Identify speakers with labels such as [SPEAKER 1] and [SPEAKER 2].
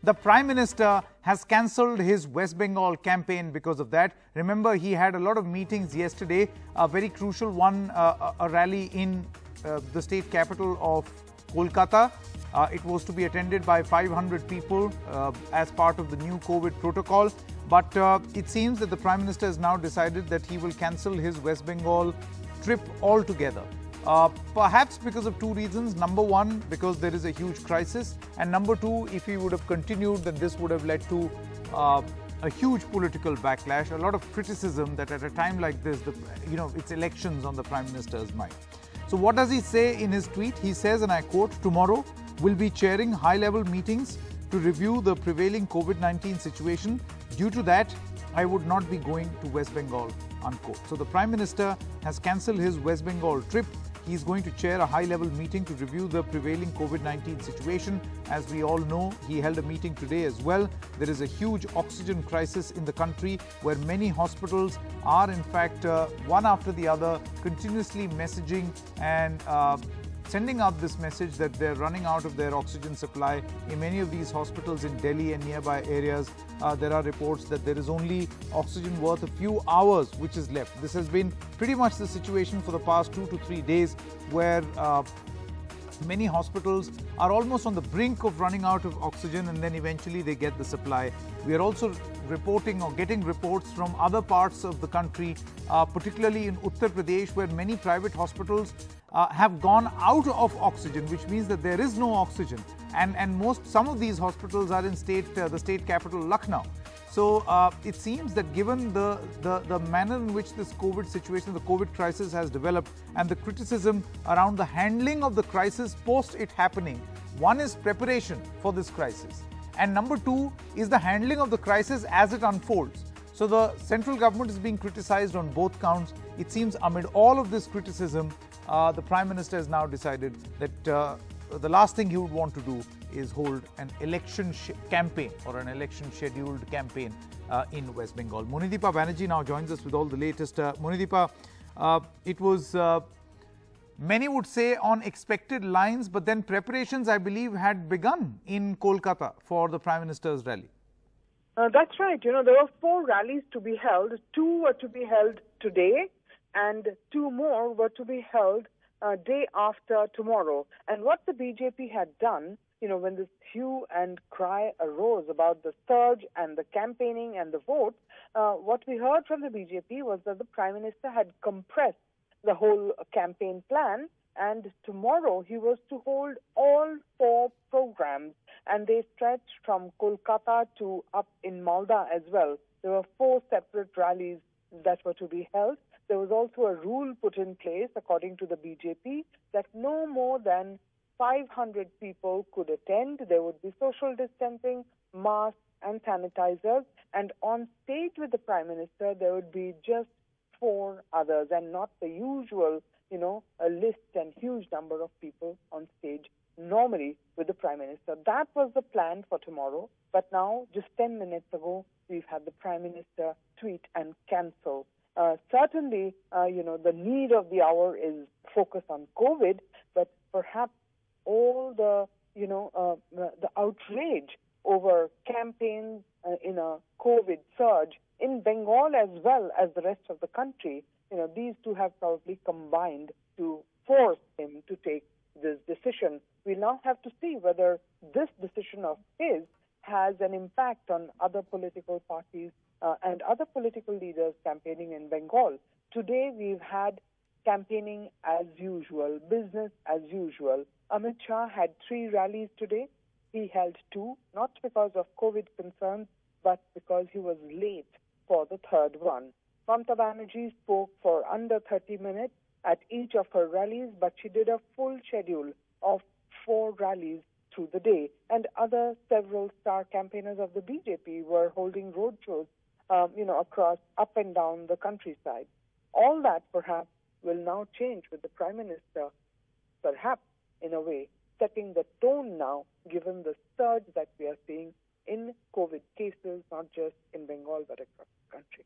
[SPEAKER 1] The Prime Minister has cancelled his West Bengal campaign because of that. Remember, he had a lot of meetings yesterday, a very crucial one, a rally in the state capital of Kolkata. It was to be attended by 500 people as part of the new COVID protocol. But it seems that the Prime Minister has now decided that he will cancel his West Bengal trip altogether. Perhaps because of two reasons. Number one, because there is a huge crisis. And number two, if he would have continued, then this would have led to a huge political backlash, a lot of criticism that at a time like this, it's elections on the Prime Minister's mind. So what does he say in his tweet? He says, and I quote, "Tomorrow we'll be chairing high-level meetings to review the prevailing COVID-19 situation. Due to that, I would not be going to West Bengal," unquote. So the Prime Minister has cancelled his West Bengal trip. He is going to chair a high-level meeting to review the prevailing COVID-19 situation. As we all know, he held a meeting today as well. There is a huge oxygen crisis in the country where many hospitals are in fact one after the other continuously messaging and sending out this message that they're running out of their oxygen supply. In many of these hospitals in Delhi and nearby areas, there are reports that there is only oxygen worth a few hours which is left. This has been pretty much the situation for the past 2 to 3 days, where many hospitals are almost on the brink of running out of oxygen, and then eventually they get the supply. We are also reporting or getting reports from other parts of the country, particularly in Uttar Pradesh, where many private hospitals have gone out of oxygen, which means that there is no oxygen. And some of these hospitals are in the state capital, Lucknow. So it seems that given the manner in which this COVID situation, the COVID crisis has developed, and the criticism around the handling of the crisis post it happening, one is preparation for this crisis, and number two is the handling of the crisis as it unfolds. So the central government is being criticized on both counts. It seems amid all of this criticism, the Prime Minister has now decided that the last thing he would want to do is hold an election campaign or an election scheduled campaign in West Bengal. Monideepa Banerjee now joins us with all the latest. Monideepa, it was, many would say, on expected lines, but then preparations, I believe, had begun in Kolkata for the Prime Minister's rally.
[SPEAKER 2] That's right. There were 4 rallies to be held. 2 were to be held today, and 2 more were to be held day after tomorrow. And what the BJP had done, when this hue and cry arose about the surge and the campaigning and the vote, what we heard from the BJP was that the Prime Minister had compressed the whole campaign plan, and tomorrow he was to hold all 4 programs, and they stretched from Kolkata to up in Malda as well. There were 4 separate rallies that were to be held. There was also a rule put in place, according to the BJP, that no more than 500 people could attend. There would be social distancing, masks and sanitizers. And on stage with the Prime Minister, there would be just 4 others, and not the usual, a list and huge number of people on stage normally with the Prime Minister. That was the plan for tomorrow. But now, just 10 minutes ago, we've had the Prime Minister tweet and cancel. Certainly, the need of the hour is focus on COVID, but perhaps all the outrage over campaigns in a COVID surge in Bengal as well as the rest of the country, these two have probably combined to force him to take this decision. We now have to see whether this decision of his has an impact on other political parties and other political leaders campaigning in Bengal. Today we've had campaigning as usual, business as usual. Amit Shah had 3 rallies today. He held 2, not because of COVID concerns, but because he was late for the 3rd one. Mamata Banerjee spoke for under 30 minutes at each of her rallies, but she did a full schedule of 4 rallies through the day. And other several star campaigners of the BJP were holding roadshows, across up and down the countryside. All that perhaps will now change with the Prime Minister, perhaps in a way setting the tone now, given the surge that we are seeing in COVID cases, not just in Bengal but across the country.